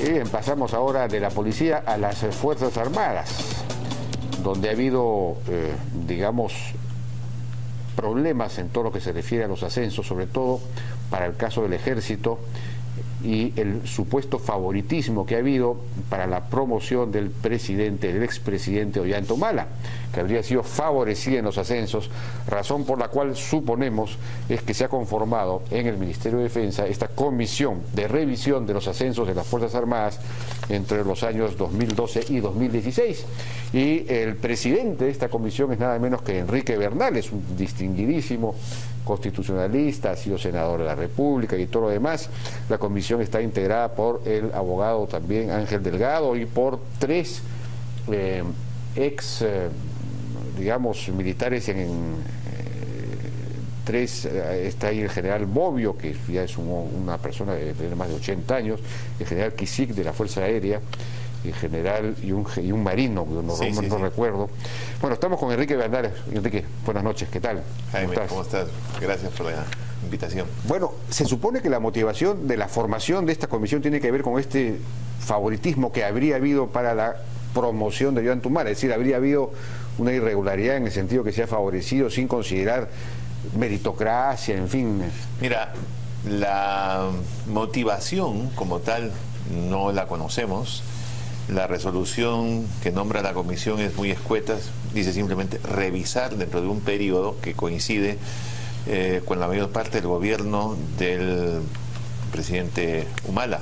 Bien, pasamos ahora de la policía a las Fuerzas Armadas, donde ha habido, digamos, problemas en todo lo que se refiere a los ascensos, sobre todo para el caso del Ejército y el supuesto favoritismo que ha habido para la promoción del presidente, del expresidente Ollanta Humala, que habría sido favorecida en los ascensos, razón por la cual suponemos es que se ha conformado en el Ministerio de Defensa esta comisión de revisión de los ascensos de las Fuerzas Armadas entre los años 2012 y 2016. Y el presidente de esta comisión es nada menos que Enrique Bernales, un distinguidísimo constitucionalista, ha sido senador de la República y todo lo demás. La comisión está integrada por el abogado también Ángel Delgado y por tres digamos, militares está ahí el general Bobbio, que ya es una persona de más de 80 años, el general Quisic de la Fuerza Aérea, el general y un marino, no recuerdo. Bueno, estamos con Enrique Bernales. Enrique, buenas noches, ¿qué tal? Jaime, ¿cómo estás? Gracias por la invitación. Bueno, se supone que la motivación de la formación de esta comisión tiene que ver con este favoritismo que habría habido para la promoción de Ollanta Humala, es decir, habría habido una irregularidad en el sentido que se ha favorecido sin considerar meritocracia, en fin. Mira, la motivación como tal no la conocemos. La resolución que nombra la comisión es muy escueta, dice simplemente revisar dentro de un periodo que coincide con la mayor parte del gobierno del presidente Humala.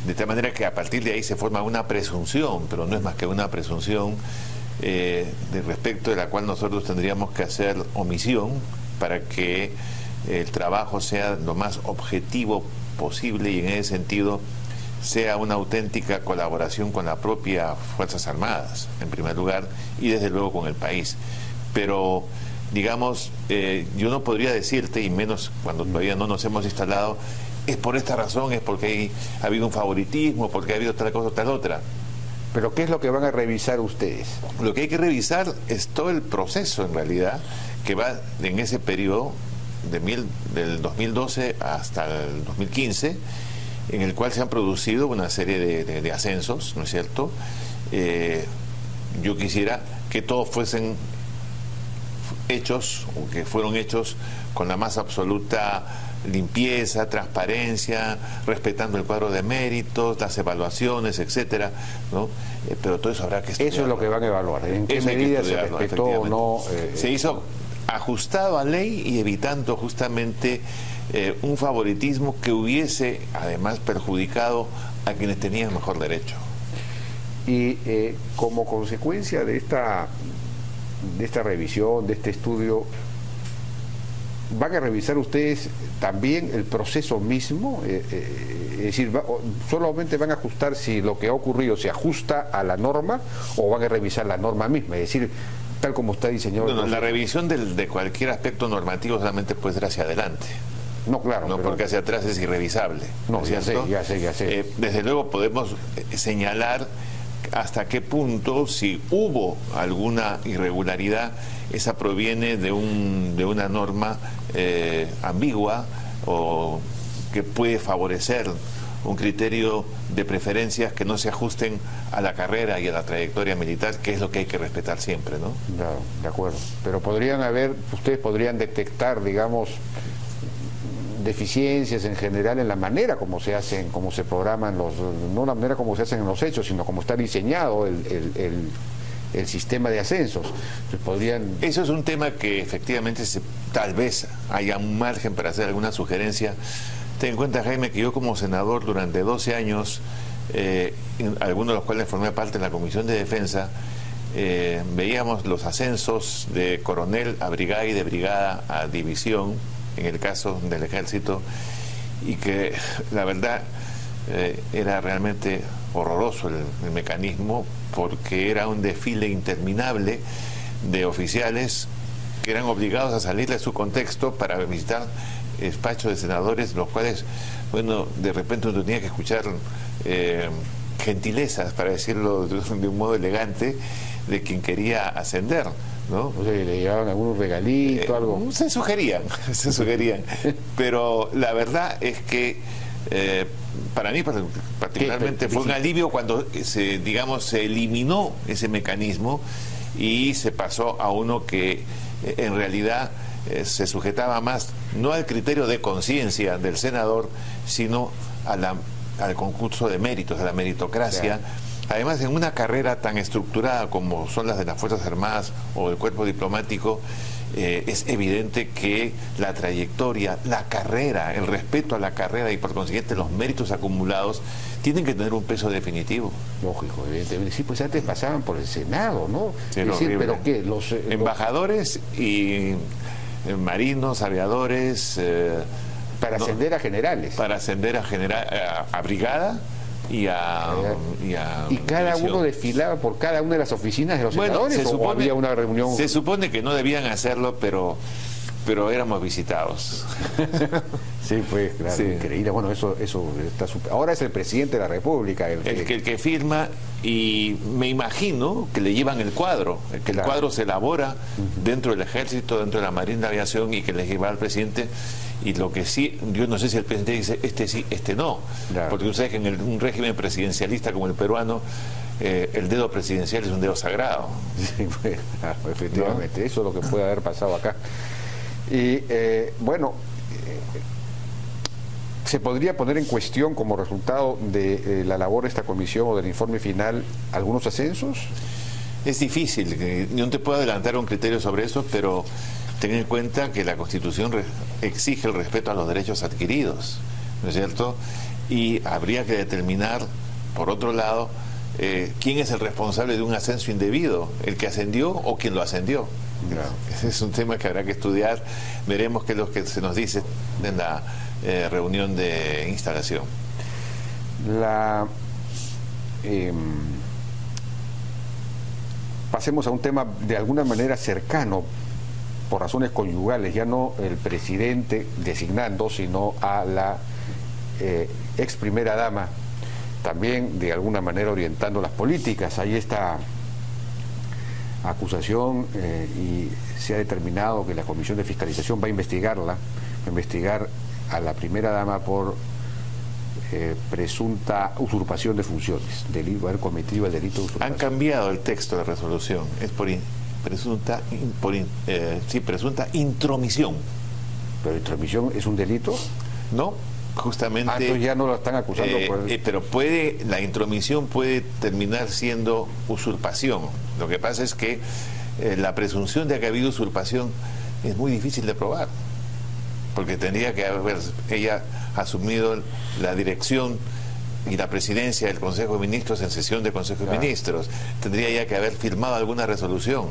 De tal manera que a partir de ahí se forma una presunción, pero no es más que una presunción de respecto de la cual nosotros tendríamos que hacer omisión para que el trabajo sea lo más objetivo posible y en ese sentido sea una auténtica colaboración con la propia Fuerzas Armadas, en primer lugar, y desde luego con el país. Pero, digamos, yo no podría decirte, y menos cuando todavía no nos hemos instalado, es por esta razón, es porque ha habido un favoritismo, porque ha habido tal cosa, tal otra. ¿Pero qué es lo que van a revisar ustedes? Lo que hay que revisar es todo el proceso, en realidad, que va en ese periodo del 2012 hasta el 2015, en el cual se han producido una serie de ascensos, ¿no es cierto? Yo quisiera que todos fuesen hechos, o que fueron hechos con la más absoluta limpieza, transparencia, respetando el cuadro de méritos, las evaluaciones, etcétera, ¿no? Pero todo eso habrá que estudiarlo. Eso es lo que van a evaluar. ¿En qué medida se respetó o no? Se hizo ajustado a ley y evitando justamente un favoritismo que hubiese además perjudicado a quienes tenían mejor derecho. Y como consecuencia de esta revisión, de este estudio, ¿van a revisar ustedes también el proceso mismo? Es decir, ¿solamente van a ajustar si lo que ha ocurrido se ajusta a la norma o van a revisar la norma misma? Es decir, tal como está diseñado. No, la revisión de cualquier aspecto normativo solamente puede ser hacia adelante. No, claro. No, pero... porque hacia atrás es irrevisable. No, ya sé. Desde luego podemos señalar hasta qué punto, si hubo alguna irregularidad, esa proviene de una norma ambigua o que puede favorecer un criterio de preferencias que no se ajusten a la carrera y a la trayectoria militar, que es lo que hay que respetar siempre, ¿no? Claro, de acuerdo. Pero ustedes podrían detectar, digamos, deficiencias en general en la manera como se hacen, como se programan no la manera como se hacen en los hechos, sino como está diseñado el sistema de ascensos. Entonces Eso es un tema que efectivamente tal vez haya un margen para hacer alguna sugerencia. Ten en cuenta, Jaime, que yo como senador durante 12 años, algunos de los cuales formé parte de la Comisión de Defensa, veíamos los ascensos de coronel a brigada y de brigada a división, en el caso del Ejército, y que la verdad era realmente horroroso el mecanismo, porque era un desfile interminable de oficiales que eran obligados a salir de su contexto para visitar despachos de senadores, los cuales, bueno, de repente uno tenía que escuchar gentilezas, para decirlo de un modo elegante, de quien quería ascender, ¿no? O sea, le llevaban algunos regalitos, algo. Se sugerían, pero la verdad es que Para mí particularmente fue un alivio cuando digamos, se eliminó ese mecanismo y se pasó a uno que en realidad se sujetaba más no al criterio de conciencia del senador, sino al concurso de méritos, a la meritocracia. Claro. Además, en una carrera tan estructurada como son las de las Fuerzas Armadas o el cuerpo diplomático, es evidente que la trayectoria, la carrera, el respeto a la carrera y por consiguiente los méritos acumulados tienen que tener un peso definitivo. Lógico, evidentemente. Sí, pues antes pasaban por el Senado, ¿no? Sí, es decir, pero ¿qué? Los embajadores y marinos, aviadores... para ascender a generales. Para ascender a brigada y cada uno desfilaba por cada una de las oficinas de los senadores, ¿o había una reunión? Se supone que no debían hacerlo, pero éramos visitados. Sí, pues, claro, sí. Increíble. Bueno, eso está super... Ahora es el presidente de la República el que firma, y me imagino que le llevan el cuadro, que claro. El cuadro se elabora dentro del Ejército, dentro de la Marina de Aviación, y que le lleva al presidente. Y lo que sí, yo no sé si el presidente dice este sí, este no, claro. Porque usted sabe que en un régimen presidencialista como el peruano, el dedo presidencial es un dedo sagrado. Sí, pues, claro, efectivamente, ¿no? Eso es lo que puede haber pasado acá. Y bueno, ¿se podría poner en cuestión como resultado de la labor de esta comisión o del informe final algunos ascensos? Es difícil, no te puedo adelantar un criterio sobre eso, pero ten en cuenta que la Constitución exige el respeto a los derechos adquiridos, ¿no es cierto? Y habría que determinar, por otro lado, quién es el responsable de un ascenso indebido, el que ascendió o quien lo ascendió. Claro. Ese es un tema que habrá que estudiar. Veremos qué es lo que se nos dice en la reunión de instalación. Pasemos a un tema de alguna manera cercano, por razones conyugales, ya no el presidente designando, sino a la ex primera dama, también de alguna manera orientando las políticas. Hay esta acusación y se ha determinado que la Comisión de Fiscalización va a investigar a la primera dama por presunta usurpación de funciones, haber cometido el delito de usurpación. Han cambiado el texto de resolución, es por presunta intromisión. ¿Pero intromisión es un delito? No, justamente... entonces ya no lo están acusando por... pero la intromisión puede terminar siendo usurpación. Lo que pasa es que la presunción de que ha habido usurpación es muy difícil de probar, porque tendría que haber ella asumido la dirección y la presidencia del Consejo de Ministros en sesión de Consejo de Ministros. Tendría ya que haber firmado alguna resolución.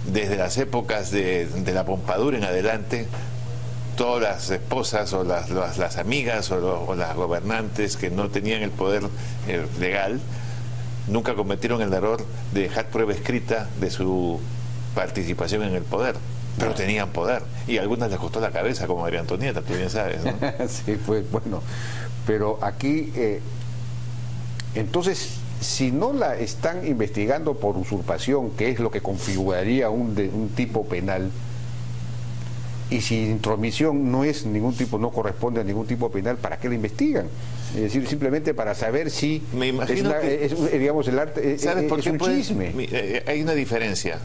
Desde las épocas de la Pompadura en adelante, todas las esposas o las amigas o las gobernantes que no tenían el poder legal nunca cometieron el error de dejar prueba escrita de su participación en el poder, pero tenían poder, y a algunas les costó la cabeza, como María Antonieta, tú bien sabes, ¿no? Sí, pues bueno, pero aquí entonces, si no la están investigando por usurpación, que es lo que configuraría un tipo penal, y si intromisión no es ningún tipo, no corresponde a ningún tipo penal, ¿para qué la investigan? Es decir, simplemente para saber si me imagino digamos, el arte ¿sabes por qué un chisme? Hay una diferencia.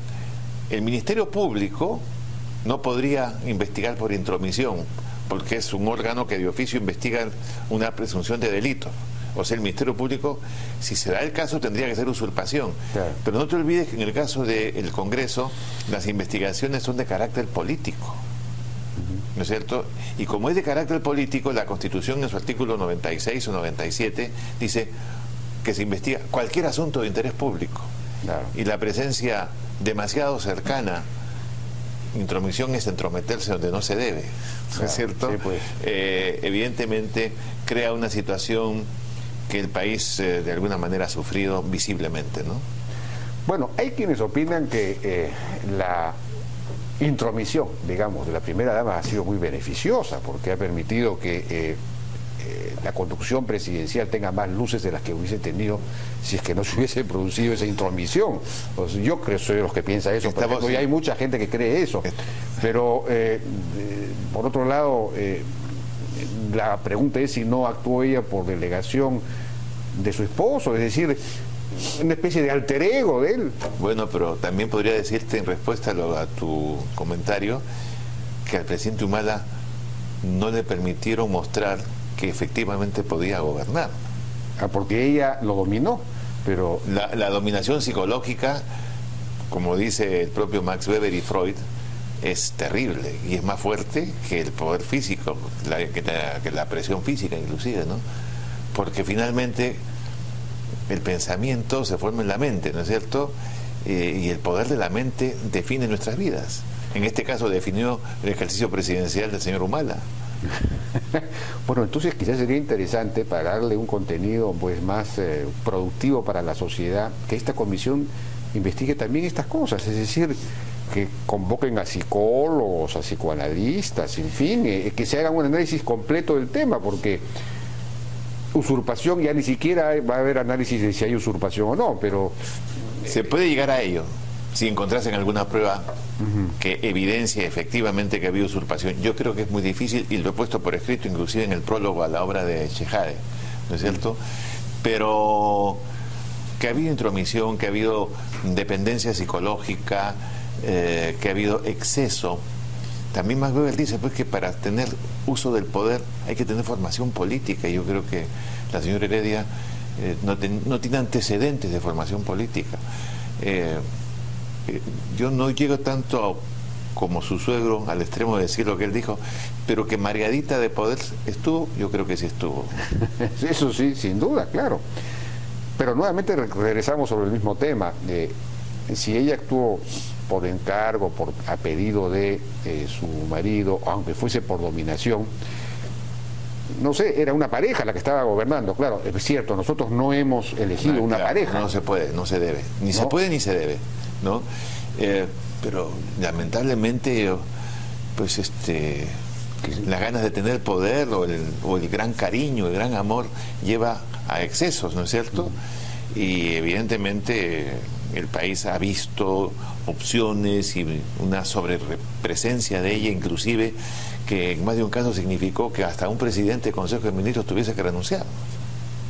El Ministerio Público no podría investigar por intromisión, porque es un órgano que de oficio investiga una presunción de delito. O sea, el Ministerio Público, si se da el caso, tendría que ser usurpación. Claro. Pero no te olvides que en el caso del Congreso, las investigaciones son de carácter político, ¿no es cierto? Y como es de carácter político, la Constitución en su artículo 96 o 97 dice que se investiga cualquier asunto de interés público. Claro. Y la presencia demasiado cercana, intromisión es entrometerse donde no se debe, ¿no es cierto? Sí, pues. Evidentemente crea una situación que el país de alguna manera ha sufrido visiblemente, ¿no? Bueno, hay quienes opinan que la intromisión, digamos, de la primera dama ha sido muy beneficiosa, porque ha permitido que la conducción presidencial tenga más luces de las que hubiese tenido si es que no se hubiese producido esa intromisión. Pues yo creo, soy de los que piensa eso, y hay mucha gente que cree eso, pero por otro lado La pregunta es si no actuó ella por delegación de su esposo, es decir, una especie de alter ego de él. Bueno, pero también podría decirte en respuesta a tu comentario que al presidente Humala no le permitieron mostrar que efectivamente podía gobernar. Porque ella lo dominó, pero... La dominación psicológica, como dice el propio Max Weber y Freud, es terrible y es más fuerte que el poder físico, que la presión física inclusive, ¿no? Porque finalmente el pensamiento se forma en la mente, ¿no es cierto? Y el poder de la mente define nuestras vidas. En este caso definió el ejercicio presidencial del señor Humala. Bueno, entonces quizás sería interesante, para darle un contenido pues más productivo para la sociedad, que esta comisión investigue también estas cosas, es decir, que convoquen a psicólogos, a psicoanalistas, en fin, que se haga un análisis completo del tema, porque usurpación ya ni siquiera va a haber análisis de si hay usurpación o no, pero... Se puede llegar a ello si encontrasen alguna prueba que evidencia efectivamente que ha habido usurpación. Yo creo que es muy difícil y lo he puesto por escrito inclusive en el prólogo a la obra de Chejade, ¿no es cierto? Pero que ha habido intromisión, que ha habido dependencia psicológica, que ha habido exceso. También Max Weber dice pues que para tener uso del poder hay que tener formación política, y yo creo que la señora Heredia no tiene antecedentes de formación política. Yo no llego tanto como su suegro al extremo de decir lo que él dijo, pero que mareadita de poder estuvo, yo creo que sí estuvo. Eso sí, sin duda, claro. Pero nuevamente regresamos sobre el mismo tema. Si ella actuó por encargo, a pedido de su marido, aunque fuese por dominación, no sé, era una pareja la que estaba gobernando. Claro, es cierto, nosotros no hemos elegido una pareja. No se puede, no se debe. Ni ¿no? Se puede ni se debe, ¿no? Pero lamentablemente, pues las ganas de tener poder o el gran cariño, el gran amor lleva a excesos, ¿no es cierto? Y evidentemente el país ha visto opciones y una sobrepresencia de ella, inclusive que en más de un caso significó que hasta un presidente del Consejo de Ministros tuviese que renunciar.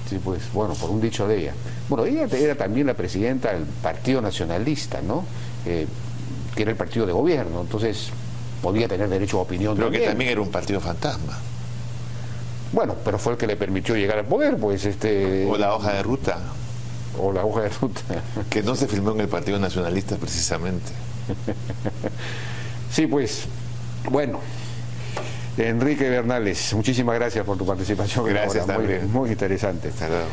Sí, pues bueno, por un dicho de ella. Bueno, ella era también la presidenta del Partido Nacionalista, ¿no? Que era el partido de gobierno, entonces podía tener derecho a opinión. Pero que también era un partido fantasma. Bueno, pero fue el que le permitió llegar al poder, pues O la hoja de ruta. O la hoja de ruta. Que no se filmó en el Partido Nacionalista precisamente. Sí, pues, bueno. Enrique Bernales, muchísimas gracias por tu participación. Gracias también. Muy interesante. Hasta luego.